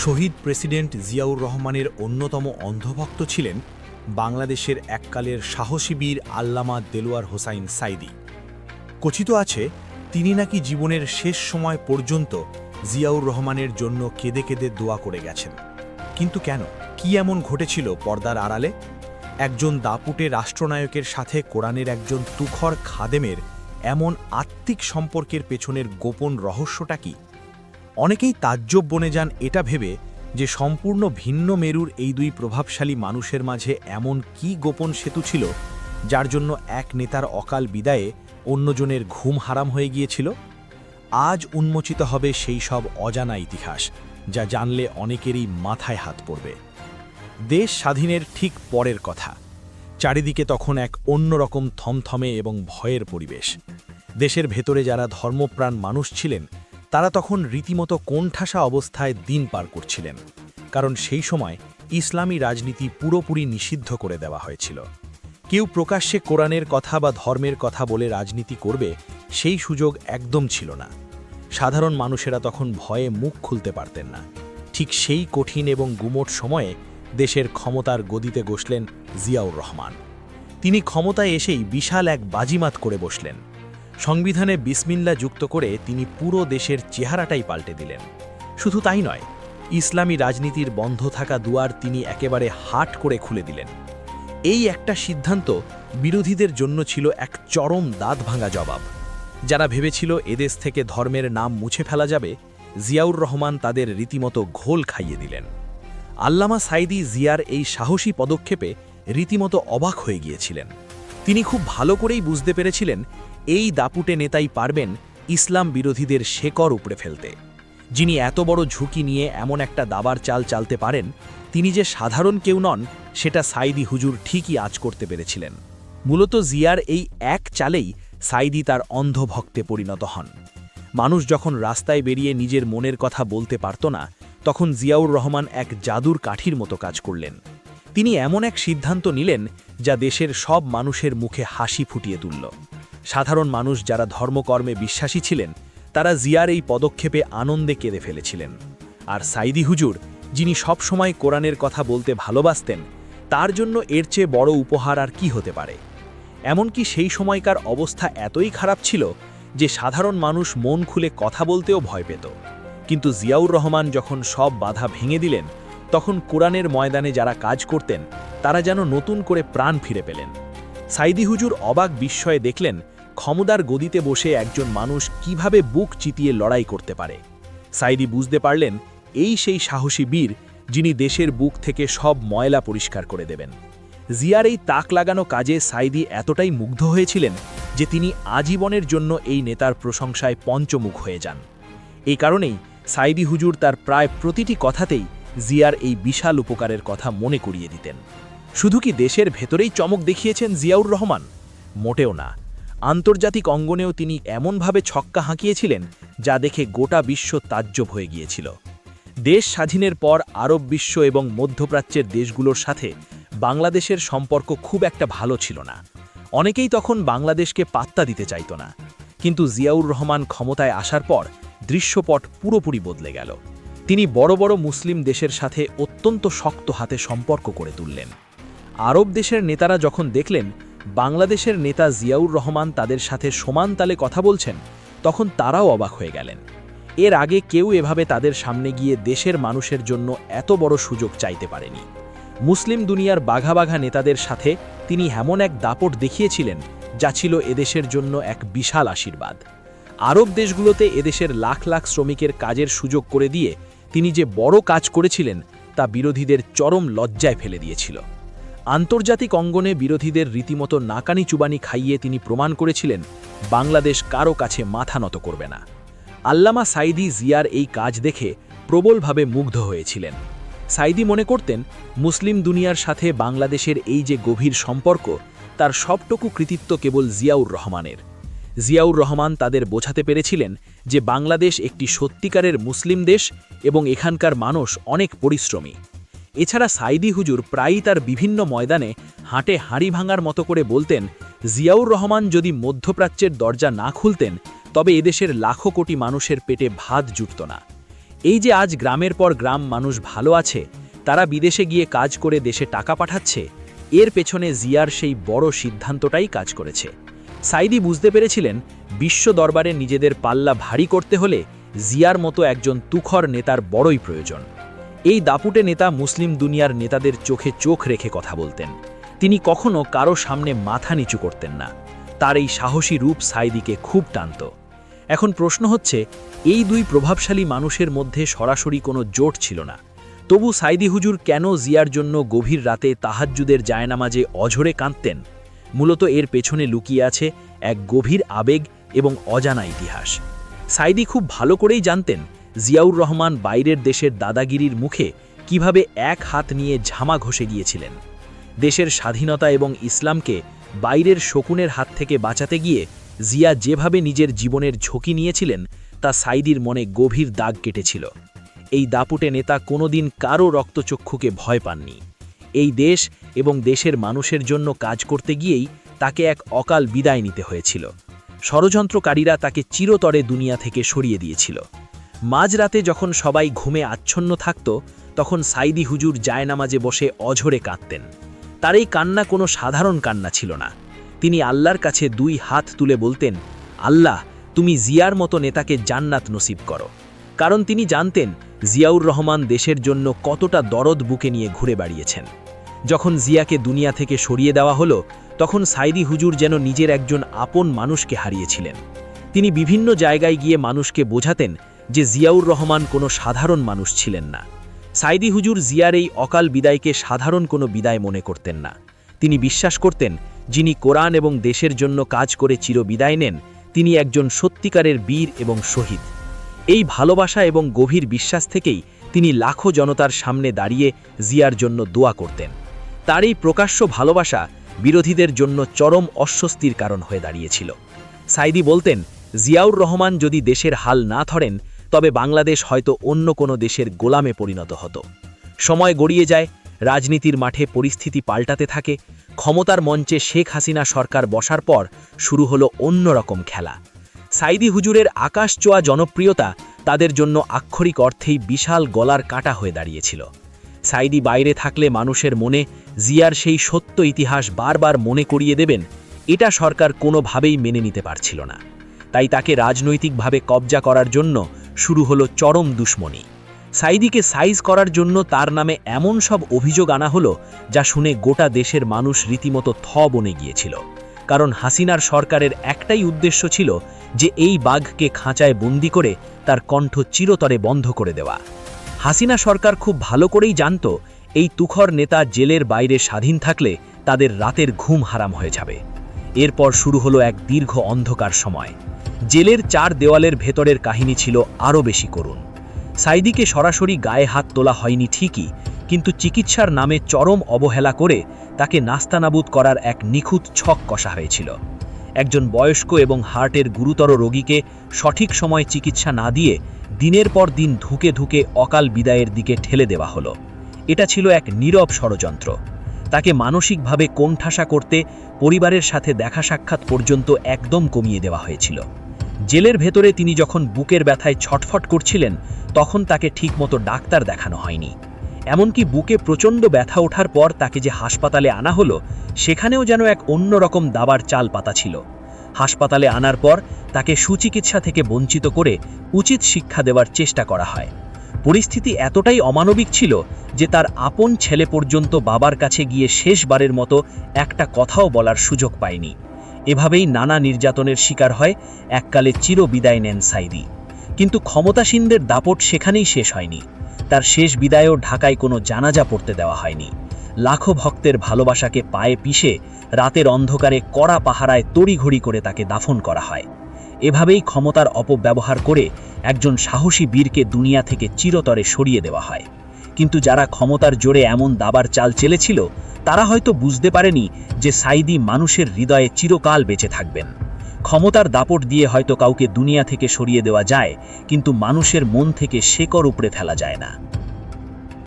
শহীদ president Ziaur রহমানের অন্যতম অন্ধভক্ত ছিলেন বাংলাদেশের এককালের সাহসী বীর আল্লামা দেলোয়ার হোসাইন সাঈদী। কথিত আছে তিনি নাকি জীবনের শেষ সময় পর্যন্ত জিয়াউর রহমানের জন্য কেঁদে কেঁদে দোয়া করে গেছেন। কিন্তু কেন, কি এমন ঘটেছিল পর্দার আড়ালে? একজন দাপুটে রাষ্ট্রনায়কের সাথে কোরআনের একজন তুখর খাদেমের এমন আত্মিক সম্পর্কের পেছনের গোপন রহস্যটা কি? অনেকেই তাজ্জব বনে যান এটা ভেবে যে সম্পূর্ণ ভিন্ন মেরুর এই দুই প্রভাবশালী মানুষের মাঝে এমন কি গোপন সেতু ছিল যার জন্য এক নেতার অকাল বিদায়ে অন্যজনের ঘুম হারাম হয়ে গিয়েছিল। আজ উন্মোচিত হবে সেই সব অজানা ইতিহাস যা জানলে অনেকেরই মাথায় হাত পড়বে। দেশ স্বাধীনের ঠিক পরের কথা। চারিদিকে তখন এক অন্যরকম থমথমে এবং ভয়ের পরিবেশ। দেশের ভেতরে যারা ধর্মপ্রাণ মানুষ ছিলেন তারা তখন রীতিমতো কোণঠাসা অবস্থায় দিন পার করছিলেন, কারণ সেই সময় ইসলামী রাজনীতি পুরোপুরি নিষিদ্ধ করে দেওয়া হয়েছিল। কেউ প্রকাশ্যে কোরআনের কথা বা ধর্মের কথা বলে রাজনীতি করবে সেই সুযোগ একদম ছিল না। সাধারণ মানুষেরা তখন ভয়ে মুখ খুলতে পারতেন না। ঠিক সেই কঠিন এবং গুমোট সময়ে দেশের ক্ষমতার গদিতে বসলেন জিয়াউর রহমান। তিনি ক্ষমতায় এসেই বিশাল এক বাজিমাত করে বসলেন। সংবিধানে বিসমিল্লাহ যুক্ত করে তিনি পুরো দেশের চেহারাটাই পাল্টে দিলেন। শুধু তাই নয়, ইসলামী রাজনীতির বন্ধ থাকা দুয়ার তিনি একেবারে হাট করে খুলে দিলেন। এই একটা সিদ্ধান্ত বিরোধীদের জন্য ছিল এক চরম দাঁত ভাঙা জবাব। যারা ভেবেছিল এদেশ থেকে ধর্মের নাম মুছে ফেলা যাবে, জিয়াউর রহমান তাদের রীতিমতো ঘোল খাইয়ে দিলেন। আল্লামা সাঈদী জিয়ার এই সাহসী পদক্ষেপে রীতিমতো অবাক হয়ে গিয়েছিলেন। তিনি খুব ভালো করেই বুঝতে পেরেছিলেন এই দাপুটে নেতাই পারবেন ইসলাম বিরোধীদের শেকড় উপড়ে ফেলতে। যিনি এত বড় ঝুঁকি নিয়ে এমন একটা দাবার চাল চালতে পারেন, তিনি যে সাধারণ কেউ নন সেটা সাঈদী হুজুর ঠিকই আঁচ করতে পেরেছিলেন। মূলত জিয়ার এই এক চালেই সাঈদী তার অন্ধ ভক্তে পরিণত হন। মানুষ যখন রাস্তায় বেরিয়ে নিজের মনের কথা বলতে পারত না, তখন জিয়াউর রহমান এক জাদুর কাঠির মতো কাজ করলেন। তিনি এমন এক সিদ্ধান্ত নিলেন যা দেশের সব মানুষের মুখে হাসি ফুটিয়ে তুলল। সাধারণ মানুষ যারা ধর্মকর্মে বিশ্বাসী ছিলেন তারা জিয়ার এই পদক্ষেপে আনন্দে কেঁদে ফেলেছিলেন। আর সাঈদী হুজুর, যিনি সব সময় কোরআনের কথা বলতে ভালোবাসতেন, তার জন্য এর চেয়ে বড় উপহার আর কি হতে পারে? এমনকি সেই সময়কার অবস্থা এতই খারাপ ছিল যে সাধারণ মানুষ মন খুলে কথা বলতেও ভয় পেত। কিন্তু জিয়াউর রহমান যখন সব বাধা ভেঙে দিলেন, তখন কোরআনের ময়দানে যারা কাজ করতেন তারা যেন নতুন করে প্রাণ ফিরে পেলেন। সাঈদী হুজুর অবাক বিস্ময়ে দেখলেন ক্ষমতার গদিতে বসে একজন মানুষ কিভাবে বুক চিতিয়ে লড়াই করতে পারে। সাঈদী বুঝতে পারলেন এই সেই সাহসী বীর যিনি দেশের বুক থেকে সব ময়লা পরিষ্কার করে দেবেন। জিয়ার এই তাক লাগানো কাজে সাঈদী এতটাই মুগ্ধ হয়েছিলেন যে তিনি আজীবনের জন্য এই নেতার প্রশংসায় পঞ্চমুখ হয়ে যান। এই কারণেই সাঈদী হুজুর তার প্রায় প্রতিটি কথাতেই জিয়ার এই বিশাল উপকারের কথা মনে করিয়ে দিতেন। শুধু কি দেশের ভেতরেই চমক দেখিয়েছেন জিয়াউর রহমান? মোটেও না। আন্তর্জাতিক অঙ্গনেও তিনি এমনভাবে ছক্কা হাঁকিয়েছিলেন যা দেখে গোটা বিশ্ব তাজ্জব হয়ে গিয়েছিল। দেশ স্বাধীনের পর আরব বিশ্ব এবং মধ্যপ্রাচ্যের দেশগুলোর সাথে বাংলাদেশের সম্পর্ক খুব একটা ভালো ছিল না। অনেকেই তখন বাংলাদেশকে পাত্তা দিতে চাইত না। কিন্তু জিয়াউর রহমান ক্ষমতায় আসার পর দৃশ্যপট পুরোপুরি বদলে গেল। তিনি বড় বড় মুসলিম দেশের সাথে অত্যন্ত শক্ত হাতে সম্পর্ক করে তুললেন। আরব দেশের নেতারা যখন দেখলেন বাংলাদেশের নেতা জিয়াউর রহমান তাদের সাথে সমান তালে কথা বলছেন, তখন তারাও অবাক হয়ে গেলেন। এর আগে কেউ এভাবে তাদের সামনে গিয়ে দেশের মানুষের জন্য এত বড় সুযোগ চাইতে পারেনি। মুসলিম দুনিয়ার বাঘা বাঘা নেতাদের সাথে তিনি এমন এক দাপট দেখিয়েছিলেন যা ছিল এদেশের জন্য এক বিশাল আশীর্বাদ। আরব দেশগুলোতে এদেশের লাখ লাখ শ্রমিকের কাজের সুযোগ করে দিয়ে তিনি যে বড় কাজ করেছিলেন তা বিরোধীদের চরম লজ্জায় ফেলে দিয়েছিল। আন্তর্জাতিক অঙ্গনে বিরোধীদের রীতিমতো নাকানি চুবানি খাইয়ে তিনি প্রমাণ করেছিলেন বাংলাদেশ কারো কাছে মাথা নত করবে না। আল্লামা সাঈদী জিয়ার এই কাজ দেখে প্রবলভাবে মুগ্ধ হয়েছিলেন। সাঈদী মনে করতেন মুসলিম দুনিয়ার সাথে বাংলাদেশের এই যে গভীর সম্পর্ক, তার সবটুকু কৃতিত্ব কেবল জিয়াউর রহমানের। জিয়াউর রহমান তাদের বোঝাতে পেরেছিলেন যে বাংলাদেশ একটি সত্যিকারের মুসলিম দেশ এবং এখানকার মানুষ অনেক পরিশ্রমী। এছাড়া সাঈদী হুজুর প্রায়ই তার বিভিন্ন ময়দানে হাঁটে হাঁড়ি ভাঙার মতো করে বলতেন, জিয়াউর রহমান যদি মধ্যপ্রাচ্যের দরজা না খুলতেন তবে এদেশের লাখো কোটি মানুষের পেটে ভাত জুটত না। এই যে আজ গ্রামের পর গ্রাম মানুষ ভালো আছে, তারা বিদেশে গিয়ে কাজ করে দেশে টাকা পাঠাচ্ছে, এর পেছনে জিয়ার সেই বড় সিদ্ধান্তটাই কাজ করেছে। সাইদি বুঝতে পেরেছিলেন বিশ্ব দরবারে নিজেদের পাল্লা ভারী করতে হলে জিয়ার মতো একজন তুখর নেতার বড়ই প্রয়োজন। এই দাপুটে নেতা মুসলিম দুনিয়ার নেতাদের চোখে চোখ রেখে কথা বলতেন। তিনি কখনো কারো সামনে মাথা নিচু করতেন না। তার এই সাহসী রূপ সাইদিকে খুব টানত। এখন প্রশ্ন হচ্ছে, এই দুই প্রভাবশালী মানুষের মধ্যে সরাসরি কোনো জোট ছিল না, তবু সাইদি হুজুর কেন জিয়ার জন্য গভীর রাতে তাহাজ্জুদের জায়নামাজে অঝরে কাঁদতেন? মূলত এর পেছনে লুকিয়ে আছে এক গভীর আবেগ এবং অজানা ইতিহাস। সাইদি খুব ভালো করেই জানতেন জিয়াউর রহমান বাইরের দেশের দাদাগিরির মুখে কিভাবে এক হাত নিয়ে ঝামা ঘষে গিয়েছিলেন। দেশের স্বাধীনতা এবং ইসলামকে বাইরের শকুনের হাত থেকে বাঁচাতে গিয়ে জিয়া যেভাবে নিজের জীবনের ঝুঁকি নিয়েছিলেন তা সাইদির মনে গভীর দাগ কেটেছিল। এই দাপুটে নেতা কোনোদিন কারো রক্তচক্ষুকে ভয় পাননি। এই দেশ এবং দেশের মানুষের জন্য কাজ করতে গিয়েই তাকে এক অকাল বিদায় নিতে হয়েছিল। ষড়যন্ত্রকারীরা তাকে চিরতরে দুনিয়া থেকে সরিয়ে দিয়েছিল। মাঝরাতে যখন সবাই ঘুমে আচ্ছন্ন থাকত, তখন সাইদি হুজুর জায়নামাজে বসে অঝরে কাঁদতেন। তার এই কান্না কোনো সাধারণ কান্না ছিল না। তিনি আল্লাহর কাছে দুই হাত তুলে বলতেন, আল্লাহ, তুমি জিয়ার মতো নেতাকে জান্নাত নসিব করো। কারণ তিনি জানতেন জিয়াউর রহমান দেশের জন্য কতটা দরদ বুকে নিয়ে ঘুরে বেড়িয়েছেন। যখন জিয়াকে দুনিয়া থেকে সরিয়ে দেওয়া হলো, তখন সাইদি হুজুর যেন নিজের একজন আপন মানুষকে হারিয়েছিলেন। তিনি বিভিন্ন জায়গায় গিয়ে মানুষকে বোঝাতেন যে জিয়াউর রহমান কোনো সাধারণ মানুষ ছিলেন না। সাইদি হুজুর জিয়ার এই অকাল বিদায়কে সাধারণ কোনো বিদায় মনে করতেন না। তিনি বিশ্বাস করতেন যিনি কোরআন এবং দেশের জন্য কাজ করে চিরবিদায় নেন, তিনি একজন সত্যিকারের বীর এবং শহীদ। এই ভালোবাসা এবং গভীর বিশ্বাস থেকেই তিনি লাখো জনতার সামনে দাঁড়িয়ে জিয়ার জন্য দোয়া করতেন। তার এই প্রকাশ্য ভালোবাসা বিরোধীদের জন্য চরম অস্বস্তির কারণ হয়ে দাঁড়িয়েছিল। সাইদি বলতেন, জিয়াউর রহমান যদি দেশের হাল না ধরেন, তবে বাংলাদেশ হয়তো অন্য কোনো দেশের গোলামে পরিণত হতো। সময় গড়িয়ে যায়, রাজনীতির মাঠে পরিস্থিতি পাল্টাতে থাকে। ক্ষমতার মঞ্চে শেখ হাসিনা সরকার বসার পর শুরু হলো অন্যরকম খেলা। সাইদি হুজুরের আকাশছোঁয়া জনপ্রিয়তা তাদের জন্য আক্ষরিক অর্থেই বিশাল গলার কাঁটা হয়ে দাঁড়িয়েছিল। সাইদি বাইরে থাকলে মানুষের মনে জিয়ার সেই সত্য ইতিহাস বারবার মনে করিয়ে দেবেন, এটা সরকার কোনোভাবেই মেনে নিতে পারছিল না। তাই তাকে রাজনৈতিকভাবে কবজা করার জন্য শুরু হলো চরম দুশ্মনী। সাইদিকে সাইজ করার জন্য তার নামে এমন সব অভিযোগ আনা হলো যা শুনে গোটা দেশের মানুষ রীতিমতো বনে গিয়েছিল। কারণ হাসিনার সরকারের একটাই উদ্দেশ্য ছিল যে এই বাঘকে খাঁচায় বন্দি করে তার কণ্ঠ চিরতরে বন্ধ করে দেওয়া। হাসিনা সরকার খুব ভালো করেই জানত এই তুখর নেতা জেলের বাইরে স্বাধীন থাকলে তাদের রাতের ঘুম হারাম হয়ে যাবে। এরপর শুরু হলো এক দীর্ঘ অন্ধকার সময়। জেলের চার দেওয়ালের ভেতরের কাহিনী ছিল আরও বেশি করুণ। সাইদিকে সরাসরি গায়ে হাত তোলা হয়নি ঠিকই, কিন্তু চিকিৎসার নামে চরম অবহেলা করে তাকে নাস্তানাবুদ করার এক নিখুঁত ছক কষা হয়েছিল। একজন বয়স্ক এবং হার্টের গুরুতর রোগীকে সঠিক সময়ে চিকিৎসা না দিয়ে দিনের পর দিন ধুকে ধুকে অকাল বিদায়ের দিকে ঠেলে দেওয়া হলো। এটা ছিল এক নীরব ষড়যন্ত্র। তাকে মানসিকভাবে কোণঠাসা করতে পরিবারের সাথে দেখা সাক্ষাৎ পর্যন্ত একদম কমিয়ে দেওয়া হয়েছিল। জেলের ভেতরে তিনি যখন বুকের ব্যথায় ছটফট করছিলেন, তখন তাকে ঠিকমতো ডাক্তার দেখানো হয়নি। এমনকি বুকে প্রচণ্ড ব্যথা ওঠার পর তাকে যে হাসপাতালে আনা হলো, সেখানেও যেন এক অন্যরকম দাবার চাল পাতা ছিল। হাসপাতালে আনার পর তাকে সুচিকিৎসা থেকে বঞ্চিত করে উচিত শিক্ষা দেওয়ার চেষ্টা করা হয়। পরিস্থিতি এতটাই অমানবিক ছিল যে তার আপন ছেলে পর্যন্ত বাবার কাছে গিয়ে শেষবারের মতো একটা কথাও বলার সুযোগ পায়নি। এভাবেই নানা নির্যাতনের শিকার হয়, এককালে চিরবিদায় নেন সাইদি। কিন্তু ক্ষমতাসীনদের দাপট সেখানেই শেষ হয়নি। তার শেষ বিদায়েও ঢাকায় কোনো জানাজা পড়তে দেওয়া হয়নি। লাখো ভক্তের ভালোবাসাকে পায়ে পিষে রাতের অন্ধকারে কড়া পাহারায় তড়িঘড়ি করে তাকে দাফন করা হয়। এভাবেই ক্ষমতার অপব্যবহার করে একজন সাহসী বীরকে দুনিয়া থেকে চিরতরে সরিয়ে দেওয়া হয়। কিন্তু যারা ক্ষমতার জোরে এমন দাবার চাল চেলেছিল, তারা হয়তো বুঝতে পারেনি যে সাইদি মানুষের হৃদয়ে চিরকাল বেঁচে থাকবেন। ক্ষমতার দাপট দিয়ে হয়তো কাউকে দুনিয়া থেকে সরিয়ে দেওয়া যায়, কিন্তু মানুষের মন থেকে শেকড় উপড়ে ফেলা যায় না।